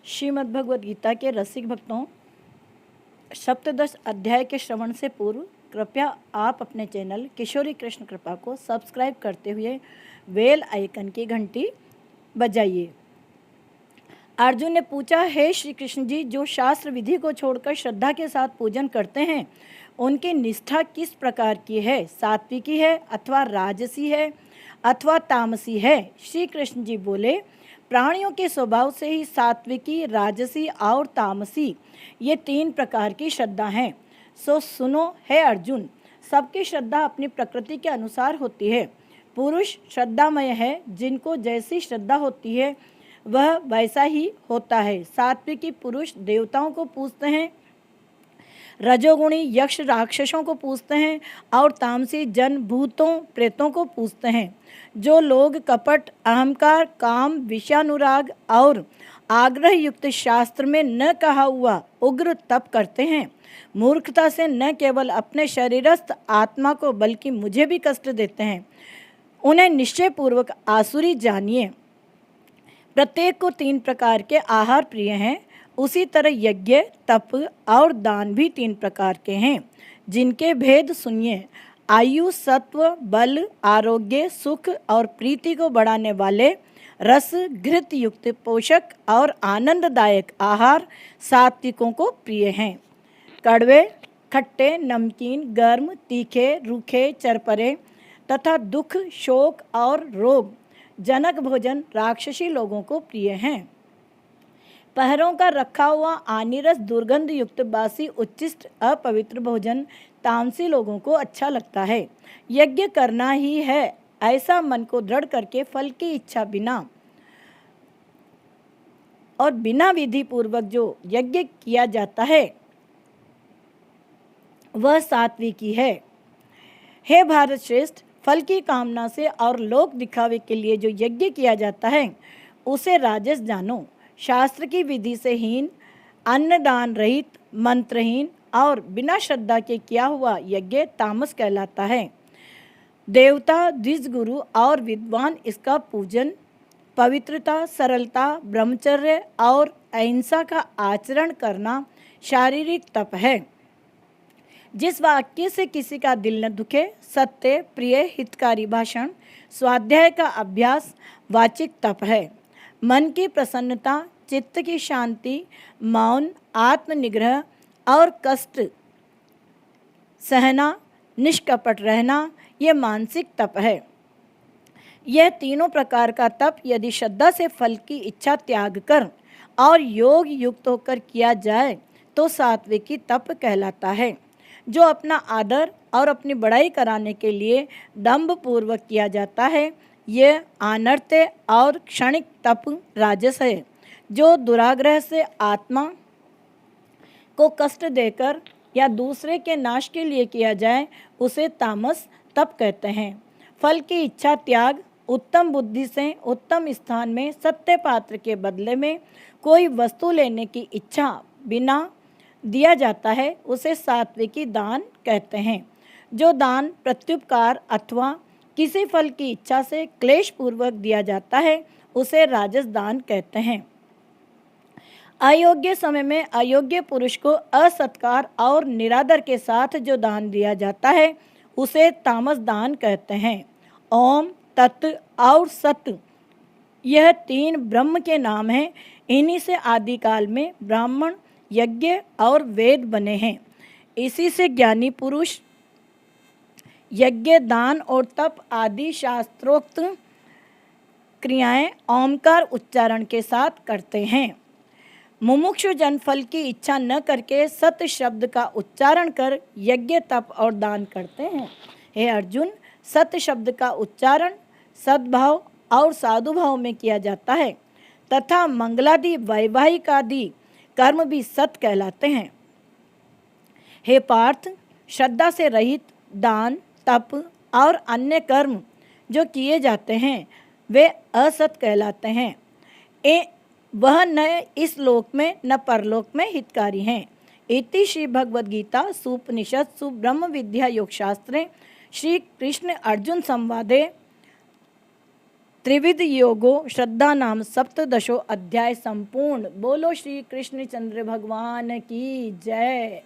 श्रीमद्भगवद गीता के रसिक भक्तों, सप्तदश अध्याय के श्रवण से पूर्व कृपया आप अपने चैनल किशोरी कृष्ण कृपा को सब्सक्राइब करते हुए बेल आइकन की घंटी बजाइए। अर्जुन ने पूछा, हे श्री कृष्ण जी, जो शास्त्र विधि को छोड़कर श्रद्धा के साथ पूजन करते हैं उनकी निष्ठा किस प्रकार की है? सात्विकी है अथवा राजसी है अथवा तामसी है? श्री कृष्ण जी बोले, प्राणियों के स्वभाव से ही सात्विकी, राजसी और तामसी ये तीन प्रकार की श्रद्धा हैं। सो सुनो हे अर्जुन, सबकी श्रद्धा अपनी प्रकृति के अनुसार होती है। पुरुष श्रद्धामय है, जिनको जैसी श्रद्धा होती है वह वैसा ही होता है। सात्विकी पुरुष देवताओं को पूजते हैं, रजोगुणी यक्ष राक्षसों को पूजते हैं और तामसी जन भूतों प्रेतों को पूजते हैं। जो लोग कपट, अहंकार, काम, विषयानुराग और आग्रह युक्त शास्त्र में न कहा हुआ उग्र तप करते हैं, मूर्खता से न केवल अपने शरीरस्थ आत्मा को बल्कि मुझे भी कष्ट देते हैं, उन्हें निश्चय पूर्वक आसुरी जानिए। प्रत्येक को तीन प्रकार के आहार प्रिय हैं। उसी तरह यज्ञ, तप और दान भी तीन प्रकार के हैं, जिनके भेद सुनिए। आयु, सत्व, बल, आरोग्य, सुख और प्रीति को बढ़ाने वाले रस, घृत युक्त पोषक और आनंददायक आहार सात्विकों को प्रिय हैं। कड़वे, खट्टे, नमकीन, गर्म, तीखे, रूखे, चरपरे तथा दुख, शोक और रोग जनक भोजन राक्षसी लोगों को प्रिय हैं। पहरों का रखा हुआ आनिरस, दुर्गंध युक्त बासी, उच्छिष्ट, अपवित्र भोजन तामसी लोगों को अच्छा लगता है। यज्ञ करना ही है ऐसा मन को दृढ़ करके फल की इच्छा बिना और बिना विधि पूर्वक जो यज्ञ किया जाता है वह सात्विकी है। हे भारत श्रेष्ठ, फल की कामना से और लोक दिखावे के लिए जो यज्ञ किया जाता है उसे राजस जानो। शास्त्र की विधि से हीन, अन्नदान रहित, मंत्रहीन और बिना श्रद्धा के किया हुआ यज्ञ तामस कहलाता है। देवता, द्विजगुरु और विद्वान इसका पूजन पवित्रता, सरलता, ब्रह्मचर्य और अहिंसा का आचरण करना शारीरिक तप है। जिस वाक्य से किसी का दिल न दुखे, सत्य, प्रिय, हितकारी भाषण, स्वाध्याय का अभ्यास वाचिक तप है। मन की प्रसन्नता, चित्त की शांति, मौन, आत्मनिग्रह और कष्ट सहना, निष्कपट रहना ये मानसिक तप है। यह तीनों प्रकार का तप यदि श्रद्धा से फल की इच्छा त्याग कर और योग युक्त होकर किया जाए तो सात्विकी तप कहलाता है। जो अपना आदर और अपनी बड़ाई कराने के लिए दंभ पूर्वक किया जाता है यह अनर्थ और क्षणिक तप राजस है। जो दुराग्रह से आत्मा को कष्ट देकर या दूसरे के नाश के लिए किया जाए उसे तामस तप कहते हैं। फल की इच्छा त्याग, उत्तम बुद्धि से उत्तम स्थान में सत्य पात्र के बदले में कोई वस्तु लेने की इच्छा बिना दिया जाता है उसे सात्विकी दान कहते हैं। जो दान प्रत्युपकार अथवा किसी फल की इच्छा से क्लेश पूर्वक दिया जाता है उसे राजस दान कहते हैं। अयोग्य समय में अयोग्य पुरुष को असत्कार और निरादर के साथ जो दान दिया जाता है उसे तामस दान कहते हैं। ओम, तत् और सत यह तीन ब्रह्म के नाम हैं। इन्हीं से आदिकाल में ब्राह्मण, यज्ञ और वेद बने हैं। इसी से ज्ञानी पुरुष यज्ञ, दान और तप आदि शास्त्रोक्त क्रियाएं ओमकार उच्चारण के साथ करते हैं। मुमुक्षु जन फल की इच्छा न करके सत शब्द का उच्चारण कर यज्ञ, तप और दान करते हैं। हे अर्जुन, सत शब्द का उच्चारण सद्भाव और साधुभाव में किया जाता है तथा मंगलादि वैवाहिक आदि कर्म भी सत कहलाते हैं। हे पार्थ, श्रद्धा से रहित दान, तप और अन्य कर्म जो किए जाते हैं वे असत कहलाते हैं। वह न इस लोक में न परलोक में हितकारी हैं। इति श्री भगवद गीता सुपनिषत्सु ब्रह्म विद्या योग शास्त्रे श्री कृष्ण अर्जुन संवादे त्रिविध योगो श्रद्धा नाम सप्तदशो अध्याय संपूर्ण। बोलो श्री कृष्ण चंद्र भगवान की जय।